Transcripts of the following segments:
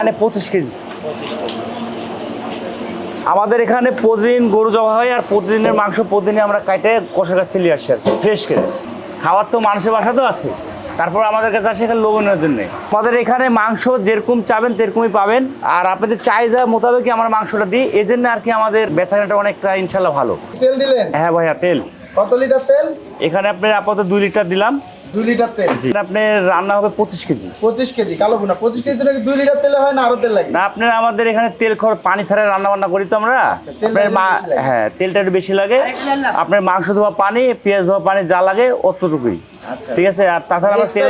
মানে 25 কেজি। আমাদের এখানে প্রতিদিন গরু জবা হয় আর প্রতিদিনের মাংস প্রতিদিনই আমরা কাটে কষার কাছ থেকে নিয়ে আসি আর ফ্রেশ করে। খাওয়ার তো মানুষের বাসা তো আছে, তারপর আমাদের কাছে আসে এখানে লোভনীয় জন্য। আমাদের এখানে মাংস যেরকম চাবেন সেরকমই পাবেন, আর আপনাদের চাহিদা মোতাবেকই আমরা মাংসটা দিই, এই জন্য আর কি আমাদের বেচাকেনাটা অনেকটা ইনশাল্লাহ ভালো। তেল দিলেন? হ্যাঁ ভাইয়া, তেল কত লিটার তেল? এখানে আপনার আপাতত 2 লিটার দিলাম। 2 লিটার তেল। আপনার রান্না হবে 25 কেজি। 25 কেজি কালো ভুনা। 25 কেজি নাকি 2 লিটার তেলে হয় না আরো তেল লাগে? না, আপনার আমাদের এখানে তেল খর পানি ছাড়া রান্না বান্না করি তো আমরা। আপনার হ্যাঁ, তেলটা একটু বেশি লাগে। আপনার মাংস ধোয়া পানি, পেঁয়াজ ধোয়া পানি যা লাগে অতটুকুই, ঠিক আছে। আর তাছাড়া আমরা তেল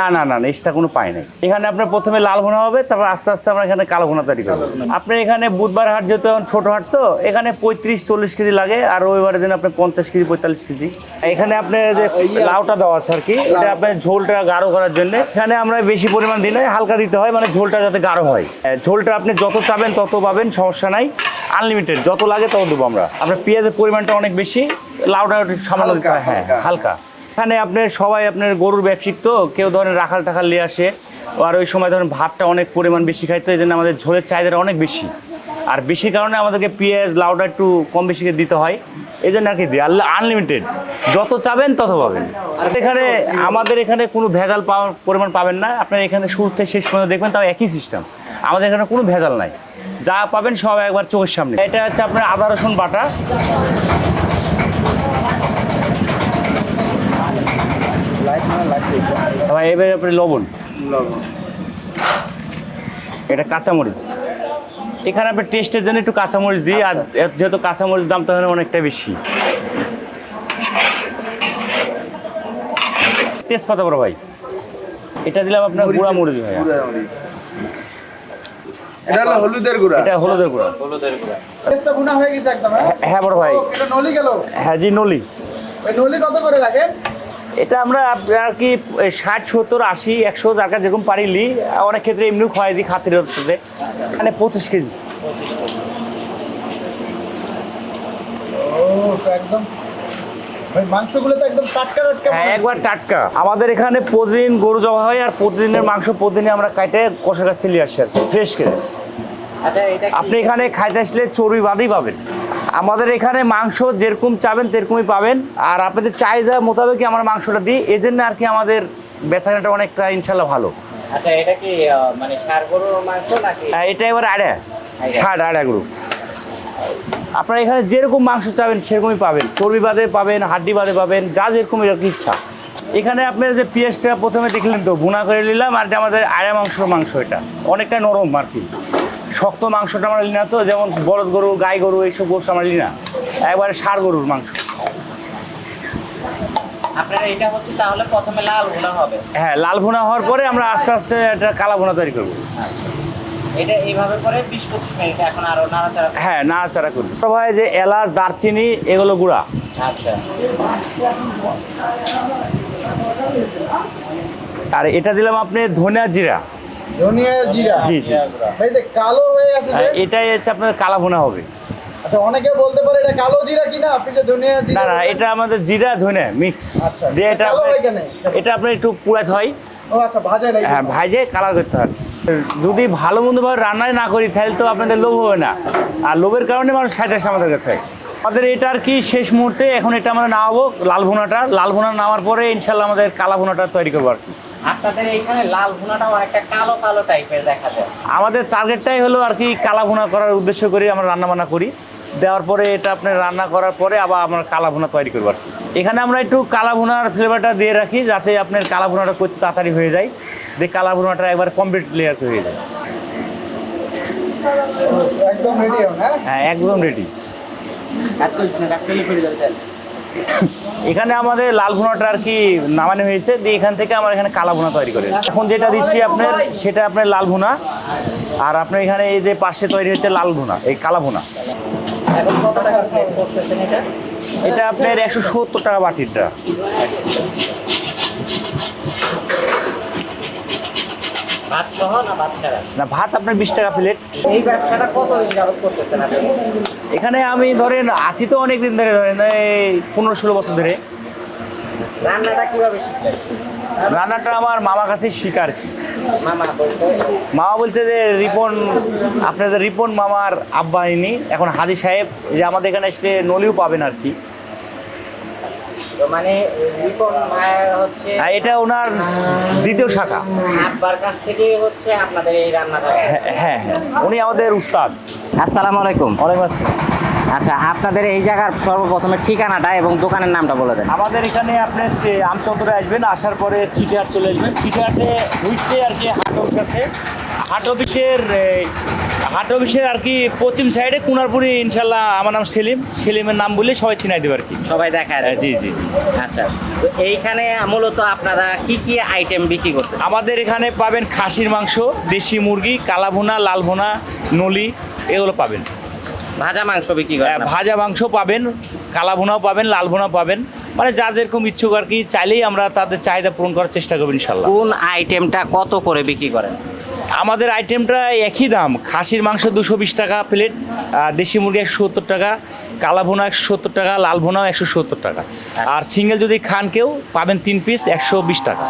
না না না এক্সট্রা কোনো পাই নাই। এখানে আপনার প্রথমে লাল ভুনা হবে, তারপর আস্তে আস্তে আমরা এখানে কালো ভুনা তৈরি করবো। আপনার এখানে বুধবার হাট যেহেতু এখন ছোট হাট, তো এখানে 35-40 কেজি লাগে, আর রবিবারের দিন আপনার 50 কেজি 45 কেজি। এখানে আপনার যে লাউটা দেওয়া আছে আর কি, এটা আপনার ঝোলটা গাঢ় করার জন্য। এখানে আমরা বেশি পরিমাণ দিই না, হালকা দিতে হয়, মানে ঝোলটা যাতে গাঢ় হয়। ঝোলটা আপনি যত চাবেন তত পাবেন, সমস্যা নাই, আনলিমিটেড, যত লাগে তত দেবো আমরা। আপনার পেঁয়াজের পরিমাণটা অনেক বেশি, লাউটা সামান্য দিতে হয়, হ্যাঁ হালকা। এখানে আপনার সবাই আপনার গরুর ব্যবসায়িক, তো কেউ ধরেন রাখাল টাখাল নিয়ে আসে, আর ওই সময় ধরেন ভাতটা অনেক পরিমাণ বেশি খাইতে, এই জন্য আমাদের ঝোলের চাহিদাটা অনেক বেশি, আর বেশি কারণে আমাদেরকে পেঁয়াজ লাউটা একটু কম বেশি দিতে হয়, এই জন্য আর কি দিই। আনলিমিটেড, যত চাবেন তত পাবেন। এখানে আমাদের এখানে কোনো ভেজাল পরিমাণ পাবেন না। আপনার এখানে শুরু থেকে শেষ পর্যন্ত দেখবেন, তাও একই সিস্টেম। আমাদের এখানে কোনো ভেজাল নাই, যা পাবেন সব একবার চোখের সামনে। এটা হচ্ছে আপনার আদা রসুন বাটা, এবারে আপনার লবণ, এটা কাঁচামরিচ। এখানে আপনার টেস্টের জন্য একটু কাঁচামরিচ দিই, আর যেহেতু কাঁচামরিচ দাম তো অনেকটা বেশি। তেজপাতা বড় ভাই, এটা দিলাম আপনার গুঁড়া মরিচ ভাই। এটা হলো হলুদের গুঁড়া। এটা হলুদের গুঁড়া। পেস্টটা ভুনা হয়ে গেছে একদম। হ্যাঁ বড় ভাই। এটা নলি গেল? হ্যাঁ জি, নলি। ওই নলি কত করে রাখেন? এটা আমরা আর কি 60, 70, 80, 100 যার কাছে যেরকম পারিলি, অনেক ক্ষেত্রে এমনিও খাওয়াই দিই খাতিরের সাথে। মানে 25 কেজি। ও একদম ভাই, মাংসগুলো তো একদম টাটকা টাটকা। হ্যাঁ, একবার টাটকা। আমাদের এখানে প্রতিদিন গরু জবা হয়, আর প্রতিদিনের মাংস প্রতিদিনই আমরা কাটে কষার কাছ থেকে নিয়ে আসি আর ফ্রেশ করে। আচ্ছা, এটা আপনি এখানে খাইতে আসলে চর্বি বাদই পাবেন। আমাদের এখানে মাংস যেরকম চাবেন সেরকমই পাবেন, আর আপনাদের চাহিদা মোতাবেকই আমরা মাংসটা দিই, এই জন্য আর কি আমাদের বেচাকেনাটা অনেকটা ইনশাল্লাহ ভালো। আচ্ছা, এটা কি মানে ষাঁড় গরুর মাংস নাকি? এটা এবার আড়া গরু। আপনারা এখানে যেরকম মাংস চাবেন সেরকমই পাবেন, চর্বি বাদে পাবেন, হাড্ডি বাদে পাবেন, যা যেরকম এরকম ইচ্ছা। এখানে আপনার যে পেঁয়াজটা প্রথমে দেখলেন তো ভুনা করে নিলাম, আর এটা আমাদের আড়া মাংস, এটা অনেকটা নরম আর কি। শক্ত মাংসটা আমরা নিই না, তো যেমন বলদ গরু, গাই গরু এইসব গোশ আমরা নিই না, একবারে ষাঁড় গরুর মাংস। আপনার এটা হচ্ছে তাহলে প্রথমে লাল ভুনা হবে? হ্যাঁ, লাল ভুনা হওয়ার পরে আমরা আস্তে আস্তে একটা কালা ভুনা তৈরি করবো। এটা এইভাবে করে 20-25 মিনিট এখন আরো নাড়াচাড়া? হ্যাঁ, নাড়াচাড়া করি। ভাই যে এলাচ, দারচিনি এগুলো গুঁড়া। আচ্ছা, আর এটা দিলাম আপনি ধনিয়া জিরা। ধনিয়া জিরা। জি জি। ভাই যে কালো হয়ে আছে যে, এটাই হচ্ছে আপনার কালা ভুনা হবে। আচ্ছা, অনেকে বলতে পারে এটা কালো জিরা কিনা, আপনি যে ধনিয়া জিরা। না না, এটা আমাদের জিরা ধনিয়া মিক্স। আচ্ছা, দিয়ে এটা কালো হয় কেন? এটা আপনার একটু পুড়াতে হয়। ও আচ্ছা, ভাজে নাই? হ্যাঁ, ভাজে কালার করতে হয়। যদি ভালো মন্দভাবে রান্নাই না করি তাহলে তো আপনাদের লোভ হবে না, আর লোভের কারণে মানুষ খাইতে আসে আমাদের কাছে। আমাদের এটা আর কি শেষ মুহূর্তে, এখন এটা আমরা নামাবো লাল ভুনাটা। লাল ভুনা নামার পরে ইনশাল্লাহ আমাদের কালা ভুনাটা তৈরি করবো আর কি। আপনাদের এইখানে লাল ভুনাটাও একটা কালো কালো টাইপের দেখা যায়। আমাদের টার্গেটটাই হলো আর কি কালা ভুনা করার উদ্দেশ্য করে আমরা রান্না বান্না করি। দেওয়ার পরে এটা আপনার রান্না করার পরে আবার আমরা কালা ভুনা তৈরি করবো আর কি। এখানে আমরা একটু কালা ভুনার ফ্লেভারটা দিয়ে রাখি, যাতে আপনার কালা ভুনাটা করতে তাড়াতাড়ি হয়ে যায়, যে কালা ভুনাটা একবার কমপ্লিট লেয়ার হয়ে যায়। একদম রেডি এখন? হ্যাঁ, একদম রেডি। এখানে আমাদের লাল ভুনাটা আর কি নামানো হয়েছে, দিয়ে এখান থেকে আমরা এখানে কালা ভুনা তৈরি করি। এখন যেটা দিচ্ছি আপনার, সেটা আপনার লাল ভুনা, আর আপনার এখানে এই যে পাশে তৈরি হচ্ছে লাল ভুনা, এই কালা ভুনা। এখন কত টাকা প্লেট করতেছেন এটা? এটা আপনার 170 টাকা বাটিরটা। ভাত সহ না ভাত ছাড়া? না, ভাত আপনার 20 টাকা প্লেট। এই ব্যবসাটা কতদিন যাবত করতেছেন আপনি? এখানে আমি ধরেন আছি তো অনেকদিন ধরে, ধরেন এই 15-16 বছর ধরে। রান্নাটা কিভাবে শিখলেন? রান্নাটা আমার মামার কাছে শিখা আর কি। মামা বলতে মামা বলতে যে রিপন, আপনাদের রিপন মামার আব্বা ইনি, এখন হাজি সাহেব, যে আমাদের এখানে এসে নলিও পাবেন আর কি। তো মানে রিপন মায়ের হচ্ছে আর এটা ওনার দ্বিতীয় শাখা। আব্বার কাছ থেকে হচ্ছে আপনাদের এই রান্নাটা। হ্যাঁ, উনি আমাদের উস্তাদ। আসসালামু আলাইকুম। ওয়ালাইকুম আসসালাম। আচ্ছা, আপনাদের এই জায়গার সর্বপ্রথমে ঠিকানাটা এবং দোকানের নামটা বলে দেন। আমাদের এখানে আপনি হচ্ছে আমচত্বরে আসবেন, আসার পরে চিটিহাট চলে আসবেন। চিটিহাটে ঢুকতে আর কি হাট অফিস আছে। হাট অফিসের আর কি পশ্চিম সাইডে কুনারপুরি, ইনশাল্লাহ আমার নাম সেলিম। সেলিমের নাম বললে সবাই চিনাই দেবে আর কি। সবাই দেখায়। জি। আচ্ছা, তো এইখানে মূলত আপনারা কি কি আইটেম বিক্রি করতেছেন? আমাদের এখানে পাবেন খাসির মাংস, দেশি মুরগি, কালাভুনা, লালভুনা, নলি, এগুলো পাবেন। ভাজা মাংস বিক্রি করেন? ভাজা মাংস পাবেন, কালাভুনাও পাবেন, লালভুনাও পাবেন, মানে যার যেরকম ইচ্ছুক আর কি। চাইলেই আমরা তাদের চাহিদা পূরণ করার চেষ্টা করবো ইনশাল্লাহ। কোন আইটেমটা কত করে বিক্রি করেন? আমাদের আইটেমটা একই দাম। খাসির মাংস 220 টাকা প্লেট, দেশি মুরগি 170 টাকা, কালাভুনা 170 টাকা, লালভুনাও 170 টাকা। আর সিঙ্গেল যদি খান কেউ পাবেন 3 পিস 120 টাকা।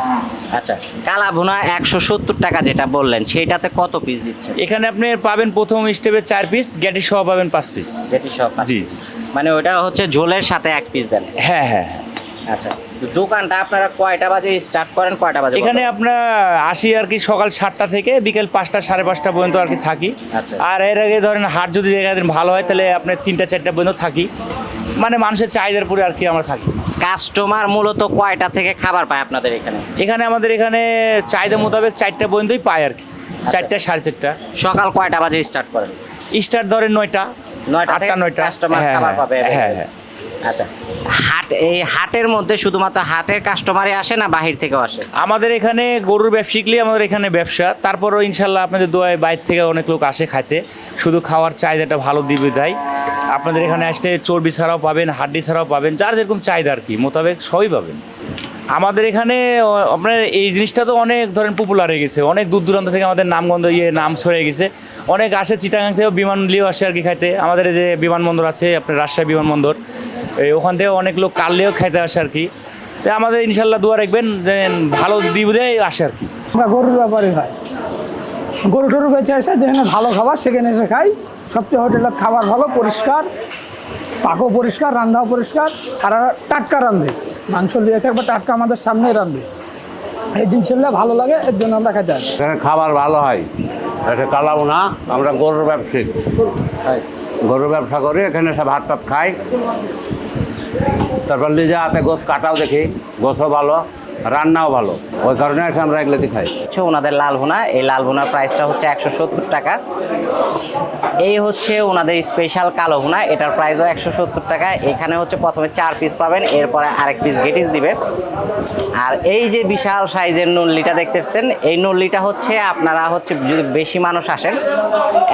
আচ্ছা, কালাভুনা 170 টাকা যেটা বললেন, সেটাতে কত পিস দিচ্ছেন? এখানে আপনি পাবেন প্রথম স্টেপে 4 পিস, গ্যাটি সহ পাবেন 5 পিস। যেটি সব জি। মানে ওটা হচ্ছে ঝোলের সাথে 1 পিস দেন? হ্যাঁ। আচ্ছা, তো দোকানটা আপনারা কয়টা বাজে স্টার্ট করেন, কয়টা বাজে? এখানে আপনার আসি আর কি সকাল 7টা থেকে বিকেল 5টা 5:30 পর্যন্ত আর কি থাকি। আচ্ছা। আর এর আগে ধরেন হাট যদি একদিন ভালো হয় তাহলে আপনার 3টা 4টা পর্যন্ত থাকি, মানে মানুষের চাহিদার উপরে আর কি আমরা থাকি। কাস্টমার মূলত কয়টা থেকে খাবার পায় আপনাদের এখানে? আমাদের এখানে চাহিদা মোতাবেক 4টা পর্যন্তই পায় আর কি। 4টা 4:30। সকাল কয়টা বাজে স্টার্ট করেন? স্টার্ট ধরেন 9টা 8টা 9টা কাস্টমার খাবার পাবে? হ্যাঁ। আচ্ছা, এই হাটের মধ্যে শুধুমাত্র হাটের কাস্টমারই আসে না বাহির থেকেও আসে? আমাদের এখানে গরুর ব্যবসায়িকলি আমাদের এখানে ব্যবসা, তারপরও ইনশাল্লাহ আপনাদের দোয়ায় বাইরে থেকে অনেক লোক আসে খাইতে। শুধু খাওয়ার চাহিদাটা ভালো দিবে তাই আপনাদের এখানে আসলে চর্বি ছাড়াও পাবেন, হাড্ডি ছাড়াও পাবেন, যার যেরকম চাহিদা আর কি মোতাবেক সবই পাবেন। আমাদের এখানে আপনার এই জিনিসটা তো অনেক ধরেন পপুলার হয়ে গেছে, অনেক দূর দূরান্ত থেকে আমাদের নামগন্ধ নাম ছড়িয়ে গেছে। অনেক আসে চিটাগাং থেকেও, বিমান নিয়েও আসে আর কি খাইতে। আমাদের যে বিমানবন্দর আছে আপনার রাজশাহী বিমানবন্দর, ওখান থেকে অনেক লোক কাললেও খাইতে আসে আর কি। তাই আমাদের ইনশাল্লাহ দোয়া রাখবেন যে ভালো দিবে আসে আর কি। আমরা গরুর ব্যাপারে খাই, গরু টরু বেঁচে আসে, যেখানে ভালো খাবার সেখানে এসে খাই। সবচেয়ে হোটেলের খাবার ভালো, পরিষ্কার, পাকও পরিষ্কার, রান্নাও পরিষ্কার, আর টাটকা রান্ধে। মাংস দিয়েছে একবার টাটকা আমাদের সামনেই রান্ধে। এই জিনিসগুলো ভালো লাগে, এর জন্য আমরা খেতে আসি। এখানে খাবার ভালো হয়। এটা কালাভুনা, আমরা গরুর ব্যবসায়ী, গরুর ব্যবসা করি। এখানে সব হাট টাট খাই, তারপর নিজে হাতে গোছ কাটাও দেখি, গোছও ভালো, রান্নাও ভালো, ওই কারণে এসে আমরা এগুলোতে খাই। হচ্ছে ওনাদের লালভুনা, এই লালভুনার প্রাইসটা হচ্ছে 170 টাকা। এই হচ্ছে ওনাদের স্পেশাল কালো ভুনা, এটার প্রাইসও 170 টাকা। এখানে হচ্ছে প্রথমে 4 পিস পাবেন, এরপরে আরেক পিস গেটিস দিবে। আর এই যে বিশাল সাইজের নল্লিটা দেখতেছেন, এই নল্লিটা হচ্ছে আপনারা হচ্ছে যদি বেশি মানুষ আসেন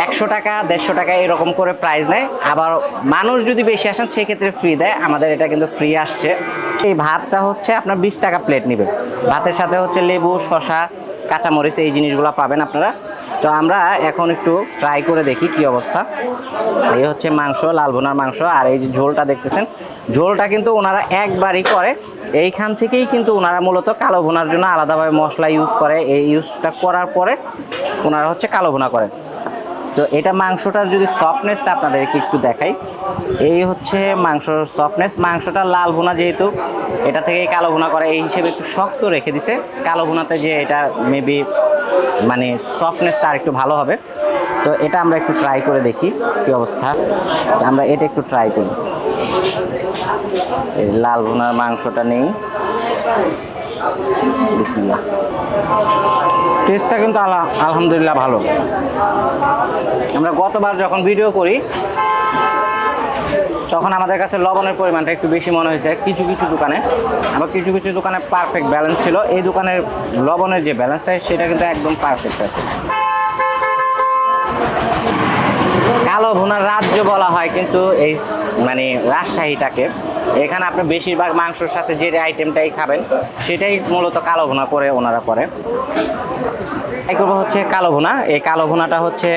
100 টাকা 150 টাকা এরকম করে প্রাইস নেয়। আবার মানুষ যদি বেশি আসেন সেক্ষেত্রে ফ্রি দেয়। আমাদের এটা কিন্তু ফ্রি আসছে। এই ভাতটা হচ্ছে আপনার 20 টাকা প্লেট নেবে। ভাতের সাথে হচ্ছে লেবু, শসা, কাঁচামরিচ, এই জিনিসগুলো পাবেন আপনারা। তো আমরা এখন একটু ট্রাই করে দেখি কি অবস্থা। এই হচ্ছে মাংস, লালভুনার মাংস। আর এই যে ঝোলটা দেখতেছেন, ঝোলটা কিন্তু ওনারা একবারই করে। এইখান থেকেই কিন্তু ওনারা মূলত কালো ভুনার জন্য আলাদাভাবে মশলা ইউজ করে। এই ইউজটা করার পরে ওনারা হচ্ছে কালো ভুনা করে। তো এটা মাংসটার যদি সফটনেসটা আপনাদেরকে একটু দেখাই, এই হচ্ছে মাংসর সফটনেস। মাংসটা লাল ভুনা যেহেতু এটা থেকেই কালো ভুনা করে, এই হিসেবে একটু শক্ত রেখে দিছে। কালো ভুনাতে যে এটা মেবি মানে সফটনেসটা আর একটু ভালো হবে। তো এটা আমরা একটু ট্রাই করে দেখি কি অবস্থা। আমরা এটা একটু ট্রাই করি। এই লাল ভুনার মাংসটা নেই, বিসমিল্লাহ। টেস্টটা কিন্তু আলহামদুলিল্লাহ ভালো। আমরা গতবার যখন ভিডিও করি তখন আমাদের কাছে লবণের পরিমাণটা একটু বেশি মনে হয়েছে কিছু কিছু দোকানে, আবার কিছু কিছু দোকানে পারফেক্ট ব্যালেন্স ছিল। এই দোকানের লবণের যে ব্যালেন্সটা সেটা কিন্তু একদম পারফেক্ট আছে। কালো ভুনার রাজ্য বলা হয় কিন্তু এই মানে রাজশাহীটাকে। এখানে আপনি বেশিরভাগ মাংসর সাথে যে আইটেমটাই খাবেন সেটাই মূলত কালো ভুনা করে ওনারা করে। এই করবো হচ্ছে কালো ভুনা। এই কালো ভুনাটা হচ্ছে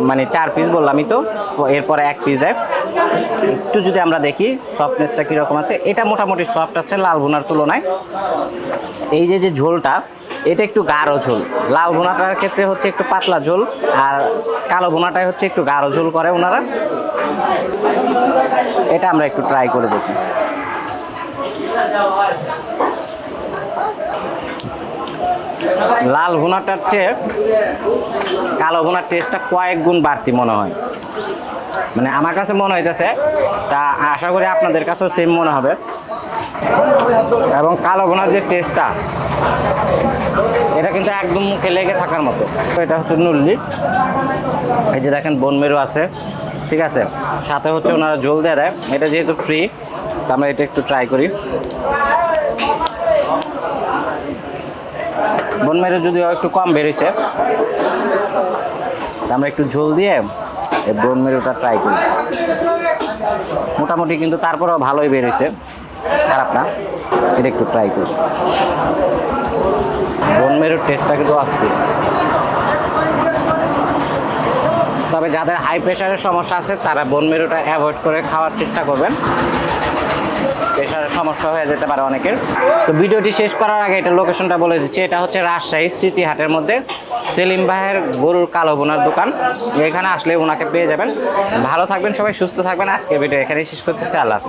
মানে 4 পিস বললামই তো, এরপরে 1 পিস দেয়। একটু যদি আমরা দেখি সফটনেসটা কীরকম আছে, এটা মোটামুটি সফট আছে লাল ভুনার তুলনায়। এই যে ঝোলটা, এটা একটু গাঢ় ঝোল। লাল ভুনাটার ক্ষেত্রে হচ্ছে একটু পাতলা ঝোল, আর কালো ভুনাটাই হচ্ছে একটু গাঢ় ঝোল করে ওনারা। এটা আমরা একটু ট্রাই করে দেখি। লাল ভুনাটার চেয়ে কালো ভুনার টেস্টটা কয়েক গুণ বাড়তি মনে হয়, মানে আমার কাছে মনে হইতেছে, তা আশা করি আপনাদের কাছেও সেম মনে হবে। এবং কালো ভুনার যে টেস্টটা, এটা কিন্তু একদম মুখে লেগে থাকার মতো। এটা হচ্ছে নুল্লি, এই যে দেখেন বোন মেরু আছে, ঠিক আছে, সাথে হচ্ছে ওনারা ঝোল দিয়ে দেয়। এটা যেহেতু ফ্রি, তা আমরা এটা একটু ট্রাই করি। বোন মেরু যদিও একটু কম বেরিয়েছে, আমরা একটু ঝোল দিয়ে এই বোন মেরুটা ট্রাই করি। মোটামুটি কিন্তু তারপরেও ভালোই বেরিয়েছে, খারাপ না। এটা একটু ট্রাই করি। বোন মেরুর টেস্টটা কিন্তু অস্থির। তবে যাদের হাই প্রেশারের সমস্যা আছে তারা বোন মেরুটা অ্যাভয়েড করে খাওয়ার চেষ্টা করবেন, প্রেশারের সমস্যা হয়ে যেতে পারে অনেকের। তো ভিডিওটি শেষ করার আগে এটা লোকেশনটা বলে দিচ্ছি। এটা হচ্ছে রাজশাহী স্মৃতি হাটের মধ্যে সেলিম ভাইয়ের গরুর কালো ভুনার দোকান। এখানে আসলে ওনাকে পেয়ে যাবেন। ভালো থাকবেন সবাই, সুস্থ থাকবেন। আজকে ভিডিও এখানেই শেষ করতেছি। আল্লাহ হাফেজ।